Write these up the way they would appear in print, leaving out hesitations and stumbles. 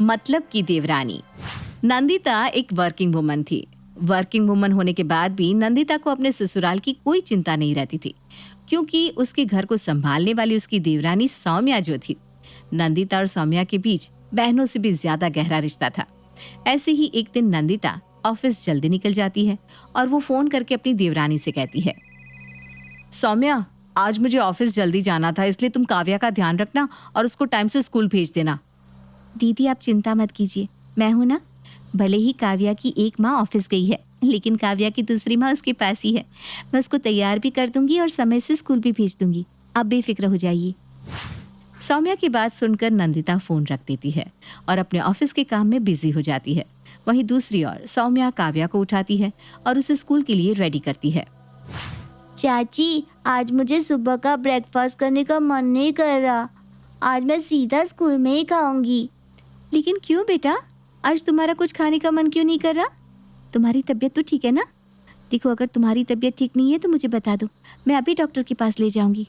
मतलब की देवरानी। नंदिता एक वर्किंग वुमन थी। वर्किंग वुमन होने के बाद भी नंदिता को अपने ससुराल की कोई चिंता नहीं रहती थी, क्योंकि उसके घर को संभालने वाली उसकी देवरानी सौम्या जो थी। नंदिता और सौम्या के बीच बहनों से भी ज्यादा गहरा रिश्ता था। ऐसे ही एक दिन नंदिता ऑफिस जल्दी निकल जाती है और वो फोन करके अपनी देवरानी से कहती है, सौम्या, आज मुझे ऑफिस जल्दी जाना था, इसलिए तुम काव्या का ध्यान रखना और उसको टाइम से स्कूल भेज देना। दीदी आप चिंता मत कीजिए, मैं हूं ना। भले ही काव्या की एक माँ ऑफिस गई है, लेकिन काव्या की दूसरी माँ उसके पास ही है। मैं उसको तैयार भी कर दूंगी और समय से स्कूल भी भेज दूंगी। आप बेफिक्र हो जाइए। सौम्या की बात सुनकर नंदिता फोन रख देती है और अपने ऑफिस के काम में बिजी हो जाती है। वहीं दूसरी ओर सौम्या काव्या को उठाती है और उसे स्कूल के लिए रेडी करती है। चाची, आज मुझे सुबह का ब्रेकफास्ट करने का मन नहीं कर रहा। आज मैं सीधा स्कूल में ही खाऊंगी। लेकिन क्यों बेटा, आज तुम्हारा कुछ खाने का मन क्यों नहीं कर रहा? तुम्हारी तबीयत तो ठीक है ना? देखो, अगर तुम्हारी तबीयत ठीक नहीं है तो मुझे बता दो, मैं अभी डॉक्टर के पास ले जाऊंगी।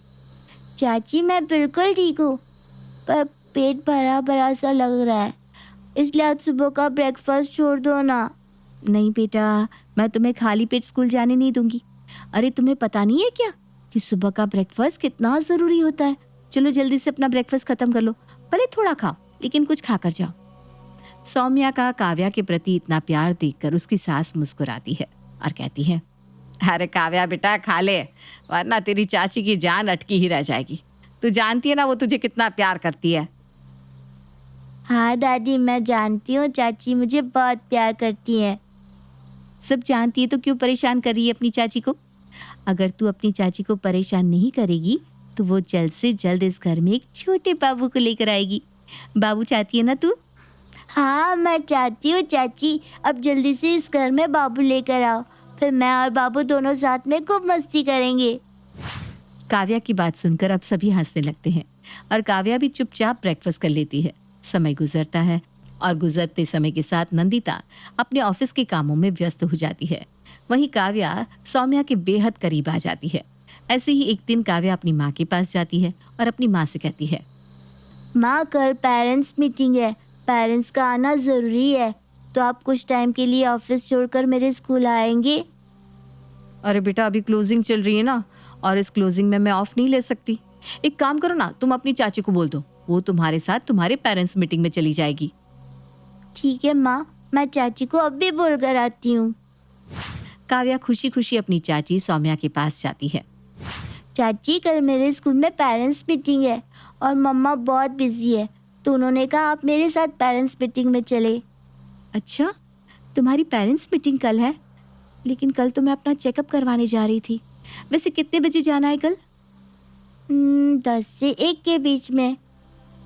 चाची, मैं बिल्कुल ठीक हूँ, पर पेट भरा भरा सा लग रहा है, इसलिए आज सुबह का ब्रेकफास्ट छोड़ दो ना। नहीं बेटा, मैं तुम्हें खाली पेट स्कूल जाने नहीं दूंगी। अरे तुम्हें पता नहीं है क्या कि सुबह का ब्रेकफास्ट कितना ज़रूरी होता है? चलो जल्दी से अपना ब्रेकफास्ट खत्म कर लो, भले थोड़ा खाओ लेकिन कुछ खा कर जाओ। सौम्या का काव्या के प्रति इतना प्यार देखकर उसकी सास मुस्कुराती है और कहती है, अरे काव्या बेटा, खा ले, वरना तेरी चाची की जान अटकी ही रह जाएगी। तू जानती है ना वो तुझे कितना प्यार करती है। हाँ दादी, मैं जानती हूँ चाची मुझे बहुत प्यार करती है। सब जानती है तो क्यों परेशान कर रही है अपनी चाची को? अगर तू अपनी चाची को परेशान नहीं करेगी तो वो जल्द से जल्द इस घर में एक छोटे बाबू को लेकर आएगी। बाबू चाहती है ना तू? हाँ, मैं चाहती हूँ चाची, अब जल्दी से इस घर में बाबू लेकर आओ, फिर मैं और बाबू दोनों साथ में खूब मस्ती करेंगे। काव्या की बात सुनकर अब सभी हंसने लगते हैं और काव्या भी चुपचाप ब्रेकफास्ट कर लेती है। समय गुजरता है और गुजरते समय के साथ नंदिता अपने ऑफिस के कामों में व्यस्त हो जाती है। वहीं काव्या सौम्या के बेहद करीब आ जाती है। ऐसे ही एक दिन काव्या अपनी माँ के पास जाती है और अपनी माँ से कहती है, माँ, कल पेरेंट्स मीटिंग है, पेरेंट्स का आना ज़रूरी है, तो आप कुछ टाइम के लिए ऑफिस छोड़कर मेरे स्कूल आएंगे? अरे बेटा, अभी क्लोजिंग चल रही है ना, और इस क्लोजिंग में मैं ऑफ नहीं ले सकती। एक काम करो ना, तुम अपनी चाची को बोल दो, वो तुम्हारे साथ तुम्हारे पेरेंट्स मीटिंग में चली जाएगी। ठीक है माँ, मैं चाची को अब भी बोल कर आती हूँ। काव्या खुशी खुशी अपनी चाची सौम्या के पास जाती है। चाची, कल मेरे स्कूल में पेरेंट्स मीटिंग है और मम्मा बहुत बिजी है, तो उन्होंने कहा आप मेरे साथ पेरेंट्स मीटिंग में चले। अच्छा, तुम्हारी पेरेंट्स मीटिंग कल है? लेकिन कल तो मैं अपना चेकअप करवाने जा रही थी। वैसे कितने बजे जाना है कल? 10 से 1 के बीच में।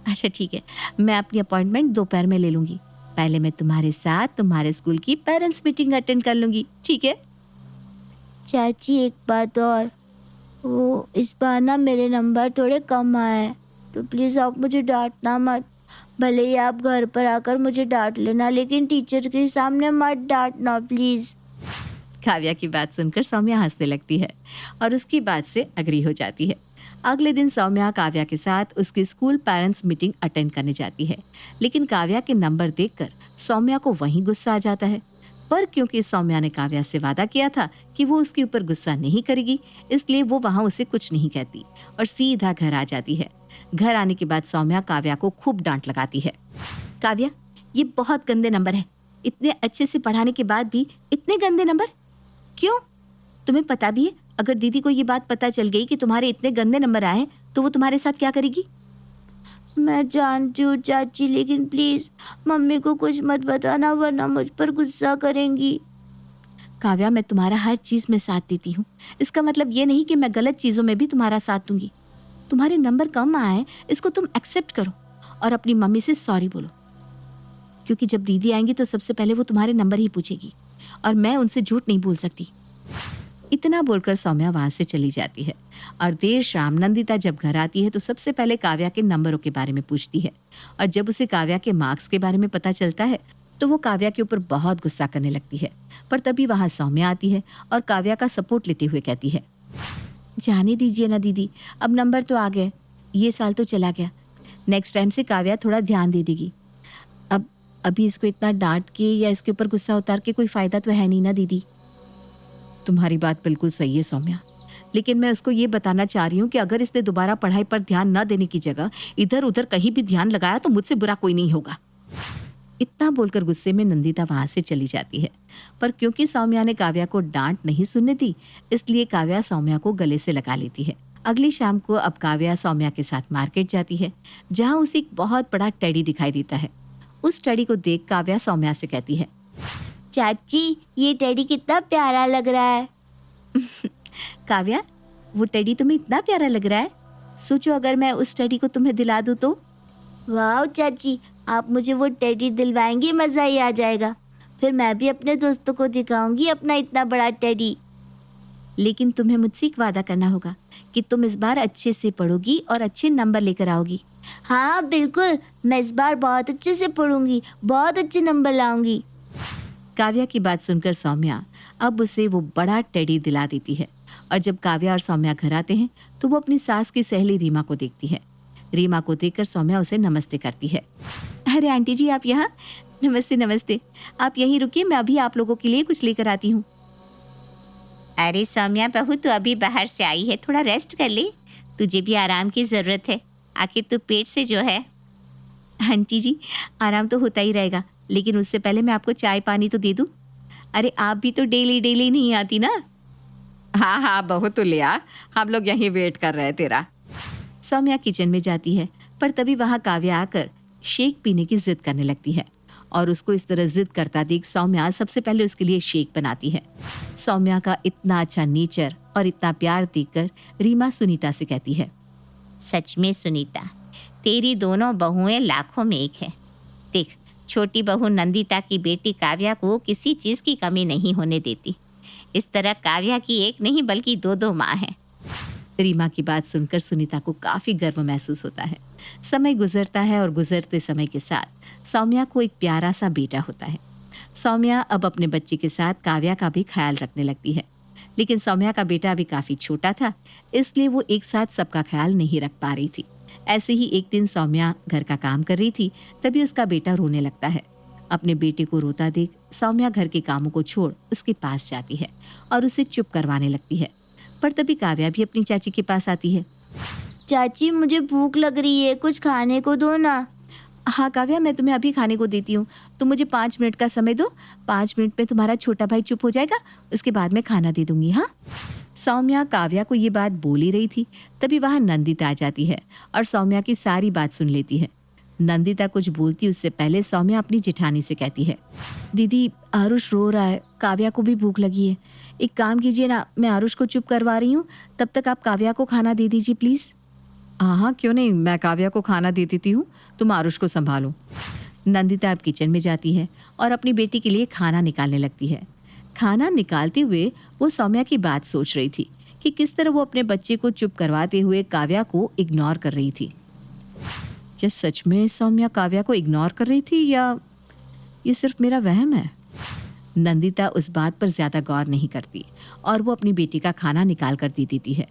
अच्छा ठीक है, मैं अपनी अपॉइंटमेंट दोपहर में ले लूँगी। पहले मैं तुम्हारे साथ तुम्हारे स्कूल की पेरेंट्स मीटिंग अटेंड कर लूँगी, ठीक है? चाची, एक बात और, वो इस बार ना मेरे नंबर थोड़े कम आए, तो प्लीज़ आप मुझे डांटना मत। भले ही आप घर पर आकर मुझे डांट लेना, लेकिन टीचर के सामने मत डांटना प्लीज़। काव्या की बात सुनकर सौम्या हंसने लगती है और उसकी बात से अग्री हो जाती है। अगले दिन सौम्या काव्या के साथ उसकी स्कूल पेरेंट्स मीटिंग अटेंड करने जाती है, लेकिन काव्या के नंबर देखकर सौम्या को वहीं गुस्सा आ जाता है। पर क्योंकि सौम्या ने काव्या से वादा किया था कि वो उसके ऊपर गुस्सा नहीं करेगी, इसलिए वो वहां उसे कुछ नहीं कहती और सीधा घर आ जाती है। घर आने के बाद सौम्या काव्या को खूब डांट लगाती है। काव्या, ये बहुत गंदे नंबर है। इतने अच्छे से पढ़ाने के बाद भी इतने गंदे नंबर क्यों? तुम्हें पता भी है, अगर दीदी को ये बात पता चल गई कि तुम्हारे इतने गंदे नंबर आए हैं तो वो तुम्हारे साथ क्या करेगी? मैं जानती हूँ चाची, लेकिन प्लीज़ मम्मी को कुछ मत बताना, वरना मुझ पर गुस्सा करेंगी। काव्या, मैं तुम्हारा हर चीज़ में साथ देती हूँ। इसका मतलब ये नहीं कि मैं गलत चीज़ों में भी तुम्हारा साथ दूंगी। तुम्हारे नंबर कम आए, इसको तुम एक्सेप्ट करो और अपनी मम्मी से सॉरी बोलो, क्योंकि जब दीदी आएंगी तो सबसे पहले वो तुम्हारे नंबर ही पूछेगी और मैं उनसे झूठ नहीं बोल सकती। इतना बोलकर सौम्या वहां से चली जाती है और देर शाम नंदिता जब घर आती है तो सबसे पहले काव्या के नंबरों के बारे में पूछती है और जब उसे काव्या के मार्क्स के बारे में पता चलता है तो वो काव्या के ऊपर बहुत गुस्सा करने लगती है। पर तभी वहां सौम्या आती है और काव्या का सपोर्ट लेते हुए कहती है, जाने दीजिए ना दीदी, अब नंबर तो आ गए, ये साल तो चला गया, नेक्स्ट टाइम से काव्या थोड़ा ध्यान दे देगी। अब अभी इसको इतना डांट के या इसके ऊपर गुस्सा उतार के कोई फायदा तो है नहीं ना दीदी। तुम्हारी बात बिल्कुल सही है सौम्या, लेकिन मैं उसको ये बताना चाह रही हूँ कि अगर इसने दोबारा पढ़ाई पर ध्यान न देने की जगह इधर उधर कहीं भी ध्यान लगाया तो मुझसे बुरा कोई नहीं होगा। इतना बोलकर गुस्से में नंदिता वहां से चली जाती है। पर क्योंकि सौम्या ने काव्या को डांट नहीं सुनने दी, इसलिए काव्या सौम्या को गले से लगा लेती है। अगली शाम को अब काव्या सौम्या के साथ मार्केट जाती है, जहाँ उसे एक बहुत बड़ा टेडी दिखाई देता है। उस टेडी को देख काव्या सौम्या से कहती है, चाची ये टेडी कितना प्यारा लग रहा है। काव्या, वो टेडी तुम्हें इतना प्यारा लग रहा है, सोचो अगर मैं उस टेडी को तुम्हें दिला दूं तो। वाह चाची, आप मुझे वो टेडी दिलवाएंगी, मज़ा ही आ जाएगा। फिर मैं भी अपने दोस्तों को दिखाऊंगी अपना इतना बड़ा टेडी। लेकिन तुम्हें मुझसे एक वादा करना होगा कि तुम इस बार अच्छे से पढ़ोगी और अच्छे नंबर लेकर आओगी। हाँ बिल्कुल, मैं इस बार बहुत अच्छे से पढ़ूंगी, बहुत अच्छे नंबर लाऊंगी। काव्या की बात सुनकर सौम्या अब उसे वो बड़ा टेडी दिला देती है। और जब काव्या और सौम्या घर आते हैं तो वो अपनी सास की सहेली रीमा को देखती है। रीमा को देखकर सौम्या उसे नमस्ते करती है। अरे आंटी जी, आप यहाँ? नमस्ते नमस्ते, आप यहीं रुकिए, मैं अभी आप लोगों के लिए कुछ लेकर आती हूँ। अरे सौम्या बहू, तू अभी बाहर से आई है, थोड़ा रेस्ट कर ले, तुझे भी आराम की ज़रूरत है। आखिर तू पेट से जो है। आंटी जी, आराम तो होता ही रहेगा, लेकिन उससे पहले मैं आपको चाय पानी तो दे दूँ। अरे आप भी तो डेली डेली नहीं आती ना। हाँ हाँ बहू, तू ले आ, हम लोग यहीं वेट कर रहे हैं तेरा। सौम्या किचन में जाती है, पर तभी वहाँ काव्या आकर शेक पीने की जिद करने लगती है। और उसको इस तरह जिद करता देख सौम्या सबसे पहले उसके लिए शेक बनाती है। सौम्या का इतना अच्छा नेचर और इतना प्यार देखकर रीमा सुनीता से कहती है, सच में सुनीता, तेरी दोनों बहुएं लाखों में एक है। देख, छोटी बहू नंदिता की बेटी काव्या को किसी चीज़ की कमी नहीं होने देती। इस तरह काव्या की एक नहीं बल्कि दो दो माँ हैं। रीमा की बात सुनकर सुनीता को काफ़ी गर्व महसूस होता है। समय गुजरता है और गुजरते समय के साथ सौम्या को एक प्यारा सा बेटा होता है। सौम्या अब अपने बच्चे के साथ काव्या का भी ख्याल रखने लगती है। लेकिन सौम्या का बेटा अभी काफ़ी छोटा था, इसलिए वो एक साथ सबका ख्याल नहीं रख पा रही थी। ऐसे ही एक दिन सौम्या घर का काम कर रही थी, तभी उसका बेटा रोने लगता है। अपने बेटे को रोता देख सौम्या घर के कामों को छोड़ उसके पास जाती है और उसे चुप करवाने लगती है। पर तभी काव्या भी अपनी चाची के पास आती है। चाची मुझे भूख लग रही है, कुछ खाने को दो ना। हाँ काव्या, मैं तुम्हें अभी खाने को देती हूँ, तुम मुझे 5 मिनट का समय दो। 5 मिनट में तुम्हारा छोटा भाई चुप हो जाएगा, उसके बाद मैं खाना दे दूंगी। हाँ। सौम्या काव्या को ये बात बोल ही रही थी, तभी वहाँ नंदिता आ जाती है और सौम्या की सारी बात सुन लेती है। नंदिता कुछ बोलती उससे पहले सौम्या अपनी जेठानी से कहती है, दीदी आरुष रो रहा है, काव्या को भी भूख लगी है। एक काम कीजिए ना, मैं आरुष को चुप करवा रही हूँ, तब तक आप काव्या को खाना दे दीजिए प्लीज़। हाँ हाँ क्यों नहीं, मैं काव्या को खाना दे देती हूँ, तुम आरुष को संभालो। नंदिता अब किचन में जाती है और अपनी बेटी के लिए खाना निकालने लगती है। खाना निकालते हुए वो सौम्या की बात सोच रही थी कि किस तरह वो अपने बच्चे को चुप करवाते हुए काव्या को इग्नोर कर रही थी। क्या सच में सौम्या काव्या को इग्नोर कर रही थी या ये सिर्फ मेरा वहम है? नंदिता उस बात पर ज्यादा गौर नहीं करती और वो अपनी बेटी का खाना निकाल कर दे देती है।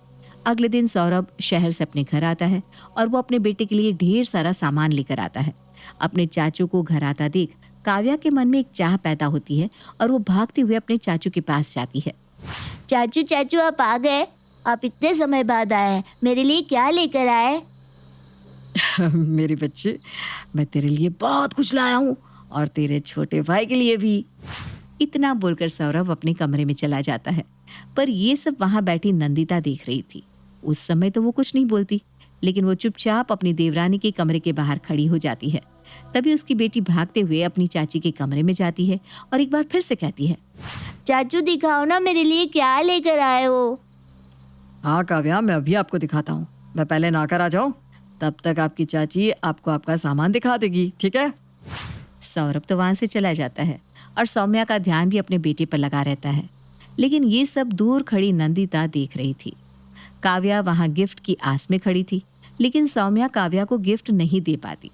अगले दिन सौरभ शहर से अपने घर आता है और वो अपने बेटे के लिए ढेर सारा सामान लेकर आता है। अपने चाचू को घर आता देख काव्या के मन में एक चाह पैदा होती है और वो भागते हुए अपने चाचू के पास जाती है। चाचू चाचू आप आ गए, आप इतने समय बाद आए हैं, मेरे लिए क्या लेकर आए? मेरी बच्चे, मैं तेरे लिए बहुत कुछ लाया हूँ और तेरे छोटे भाई के लिए भी। इतना बोलकर सौरभ अपने कमरे में चला जाता है, पर ये सब वहां बैठी नंदिता देख रही थी। उस समय तो वो कुछ नहीं बोलती, लेकिन वो चुपचाप अपनी देवरानी के कमरे के बाहर खड़ी हो जाती है। तभी उसकी बेटी भागते हुए अपनी चाची के कमरे में जाती है और एक बार फिर से कहती है, चाचू दिखाओ ना मेरे लिए क्या लेकर आए हो। हाँ काव्या, मैं अभी आपको दिखाता हूँ, मैं पहले नहाकर आ जाऊँ, तब तक आपकी चाची आपको आपका सामान दिखा देगी, ठीक है? सौरभ तो वहां से चला जाता है और सौम्या का ध्यान भी अपने बेटे पर लगा रहता है। लेकिन ये सब दूर खड़ी नंदिता देख रही थी। काव्या वहां गिफ्ट की आस में खड़ी थी, लेकिन सौम्या काव्या को गिफ्ट नहीं दे पाती।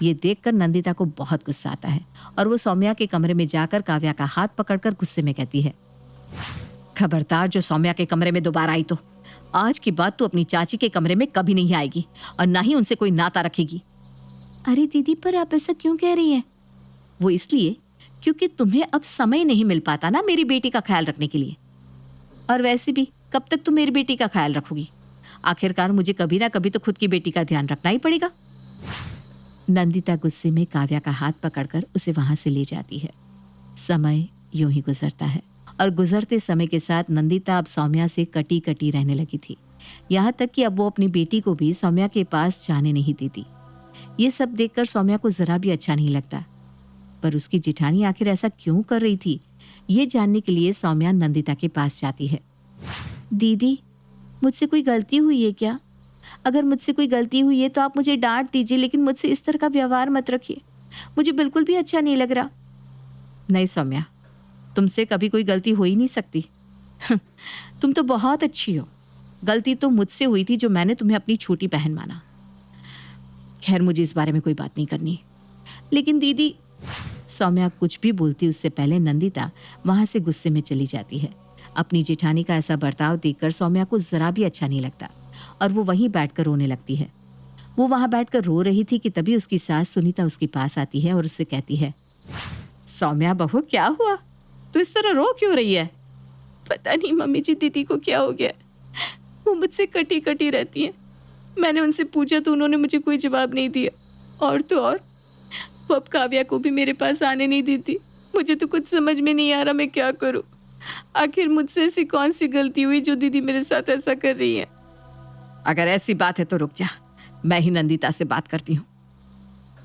ये देखकर नंदिता को बहुत गुस्सा आता है और वो सौम्या के कमरे में जाकर काव्या का हाथ पकड़कर गुस्से में कहती है, खबरदार जो सौम्या के कमरे में दोबारा आई तो आज की बात तू अपनी चाची के कमरे में कभी नहीं आएगी और ना ही उनसे कोई नाता रखेगी। अरे दीदी, पर आप ऐसा क्यों कह रही हैं? वो इसलिए क्योंकि तुम्हें अब समय नहीं मिल पाता ना मेरी बेटी का ख्याल रखने के लिए। और वैसे भी कब तक तुम मेरी बेटी का ख्याल रखोगी? आखिरकार मुझे कभी ना कभी तो खुद की बेटी का ध्यान रखना ही पड़ेगा। नंदिता गुस्से में काव्या का हाथ पकड़कर उसे वहां से ले जाती है। समय यूं ही गुजरता है और गुजरते समय के साथ नंदिता अब सौम्या से कटी कटी रहने लगी थी। यहाँ तक कि अब वो अपनी बेटी को भी सौम्या के पास जाने नहीं देती। ये सब देखकर सौम्या को जरा भी अच्छा नहीं लगता, पर उसकी जिठानी आखिर ऐसा क्यों कर रही थी, ये जानने के लिए सौम्या नंदिता के पास जाती है। दीदी, मुझसे कोई गलती हुई है क्या? अगर मुझसे कोई गलती हुई है तो आप मुझे डांट दीजिए, लेकिन मुझसे इस तरह का व्यवहार मत रखिए, मुझे बिल्कुल भी अच्छा नहीं लग रहा। नहीं सौम्या, तुमसे कभी कोई गलती हो ही नहीं सकती। तुम तो बहुत अच्छी हो। गलती तो मुझसे हुई थी जो मैंने तुम्हें अपनी छोटी बहन माना। खैर, मुझे इस बारे में कोई बात नहीं करनी। लेकिन दीदी, सौम्या कुछ भी बोलती उससे पहले नंदिता वहां से गुस्से में चली जाती है। अपनी जेठानी का ऐसा बर्ताव देखकर सौम्या को जरा भी अच्छा नहीं लगता और वो वहीं बैठकर रोने लगती है। वो वहां बैठकर रो रही थी कि तभी उसकी सास सुनीता उसके पास आती है और उससे कहती है, सौम्या बहू, क्या हुआ? तू इस तरह रो क्यों रही है? पता नहीं मम्मी जी, दीदी को क्या हो गया, वो मुझसे कटी कटी रहती है। मैंने उनसे पूछा तो उन्होंने मुझे कोई जवाब नहीं दिया, और तो और वो अब काव्या को भी मेरे पास आने नहीं देती। मुझे तो कुछ समझ में नहीं आ रहा मैं क्या करूं। आखिर मुझसे ऐसी कौन सी गलती हुई जो दीदी मेरे साथ ऐसा कर रही है? अगर ऐसी बात है तो रुक जा, मैं ही नंदिता से बात करती हूँ।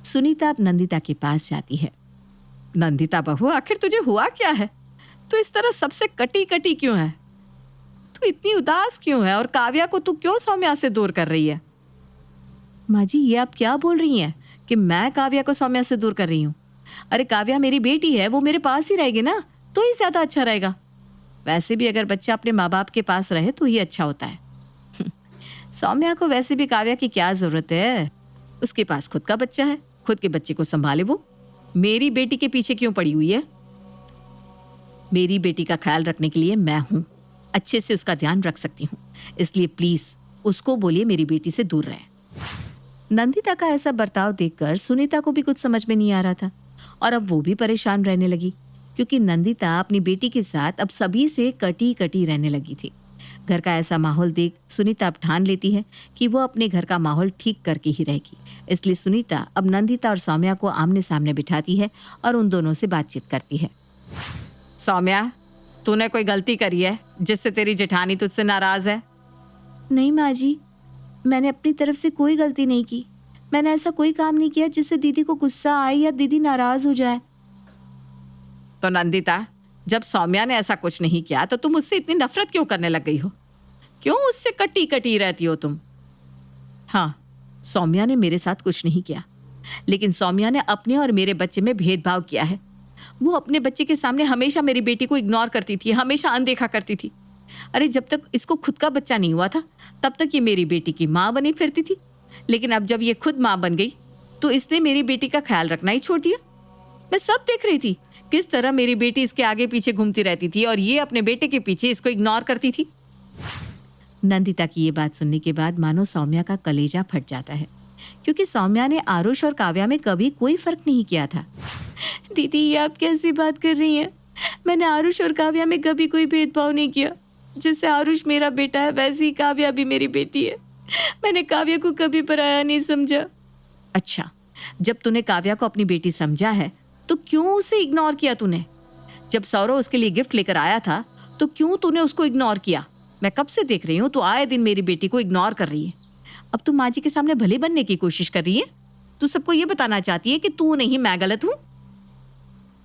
सुनीता अब नंदिता के पास जाती है। नंदिता बहू, आखिर तुझे हुआ क्या है? तू इस तरह सबसे कटी कटी क्यों है? तू इतनी उदास क्यों है? और काव्या को तू क्यों सौम्या से दूर कर रही है? माँ जी, ये आप क्या बोल रही हैं कि मैं काव्या को सौम्या से दूर कर रही हूँ? अरे काव्या मेरी बेटी है, वो मेरे पास ही रहेगी ना, तो ही ज्यादा अच्छा रहेगा। वैसे भी अगर बच्चा अपने माँ बाप के पास रहे तो ही अच्छा होता है। सौम्या को वैसे भी काव्या की क्या जरूरत है? उसके पास खुद का बच्चा है, खुद के बच्चे को संभाले। वो मेरी बेटी के पीछे क्यों पड़ी हुई है? मेरी बेटी का ख्याल रखने के लिए मैं हूं, अच्छे से उसका ध्यान रख सकती हूँ, इसलिए प्लीज उसको बोलिए मेरी बेटी से दूर रहे। नंदिता का ऐसा बर्ताव देखकर सुनीता को भी कुछ समझ में नहीं आ रहा था और अब वो भी परेशान रहने लगी, क्योंकि नंदिता अपनी बेटी के साथ अब सभी से कटी कटी रहने लगी थी। घर का ऐसा माहौल देख सुनीता अब ठान लेती है कि वो अपने घर का माहौल ठीक करके ही रहेगी। इसलिए सुनीता अब नंदिता और सौम्या को आमने सामने बिठाती है और उन दोनों से बातचीत करती है। सौम्या, तूने कोई गलती करी है जिससे तेरी जेठानी तुझसे नाराज है? नहीं माँ जी, मैंने अपनी तरफ से कोई गलती नहीं की। मैंने ऐसा कोई काम नहीं किया जिससे दीदी को गुस्सा आए या दीदी नाराज हो जाए। तो नंदिता, जब सौम्या ने ऐसा कुछ नहीं किया तो तुम उससे इतनी नफरत क्यों करने लग गई हो? क्यों उससे कटी कटी रहती हो तुम? हाँ, सौम्या ने मेरे साथ कुछ नहीं किया, लेकिन सौम्या ने अपने और मेरे बच्चे में भेदभाव किया है। वो अपने बच्चे के सामने हमेशा मेरी बेटी को इग्नोर करती थी, हमेशा अनदेखा करती थी। अरे जब तक इसको खुद का बच्चा नहीं हुआ था तब तक ये मेरी बेटी की माँ बनी फिरती थी, लेकिन अब जब ये खुद माँ बन गई तो इसने मेरी बेटी का ख्याल रखना ही छोड़ दिया। मैं सब देख रही थी किस तरह मेरी बेटी इसके आगे पीछे घूमती रहती थी और ये अपने बेटे के पीछे इसको इग्नोर करती थी। नंदिता की ये बात सुनने के बाद मानो सौम्या का कलेजा फट जाता है, क्योंकि सौम्या ने आरुष और काव्या में कभी कोई फर्क नहीं किया था। दीदी, ये आप कैसी बात कर रही हैं? मैंने आरुष और काव्या में कभी कोई भेदभाव नहीं किया। जैसे आरुष मेरा बेटा है वैसे ही काव्या भी मेरी बेटी है। मैंने काव्या को कभी पराया नहीं समझा। अच्छा, जब तूने काव्या को अपनी बेटी समझा है तो क्यों उसे इग्नोर किया तूने? जब सौरव उसके लिए गिफ्ट लेकर आया था तो क्यों तूने उसको इग्नोर किया? मैं कब से देख रही हूँ तू आए दिन मेरी बेटी को इग्नोर कर रही है। अब तू माँ जी के सामने भले बनने की कोशिश कर रही है। तू सबको ये बताना चाहती है कि तू नहीं मैं गलत हूँ।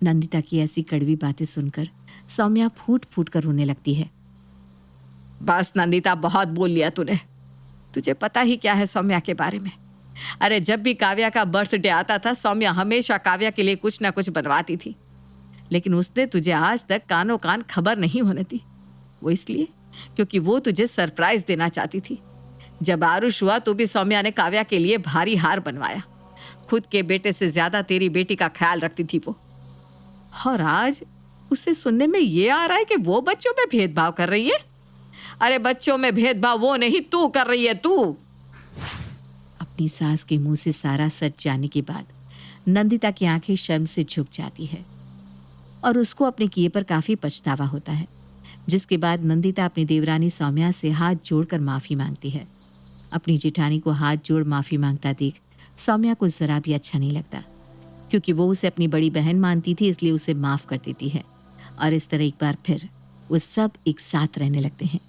नंदिता की ऐसी कड़वी बातें सुनकर सौम्या फूट फूट कर रोने लगती है। बस नंदिता, बहुत बोल लिया तूने। तुझे पता ही क्या है सौम्या के बारे में। अरे जब भी काव्या का बर्थडे आता था सौम्या हमेशा काव्या के लिए कुछ ना कुछ बनवाती थी, लेकिन उसने तुझे आज तक कानों कान खबर नहीं होने दी। वो इसलिए क्योंकि वो तुझे सरप्राइज देना चाहती थी। जब आरुष हुआ तो भी सौम्या ने काव्या के लिए भारी हार बनवाया। खुद के बेटे से ज्यादा तेरी बेटी का ख्याल रखती थी वो। और आज उसे सुनने में ये आ रहा है कि वो बच्चों में भेदभाव कर रही है। अरे बच्चों में भेदभाव वो नहीं, तू कर रही है, तू। अपनी सास के मुंह से सारा सच जानने के बाद नंदिता की आंखें शर्म से झुक जाती है और उसको अपने किए पर काफी पछतावा होता है, जिसके बाद नंदिता अपनी देवरानी सौम्या से हाथ जोड़कर माफी मांगती है। अपनी जेठानी को हाथ जोड़ माफी मांगता देख सौम्या को जरा भी अच्छा नहीं लगता, क्योंकि वो उसे अपनी बड़ी बहन मानती थी, इसलिए उसे माफ कर देती है और इस तरह एक बार फिर वो सब एक साथ रहने लगते हैं।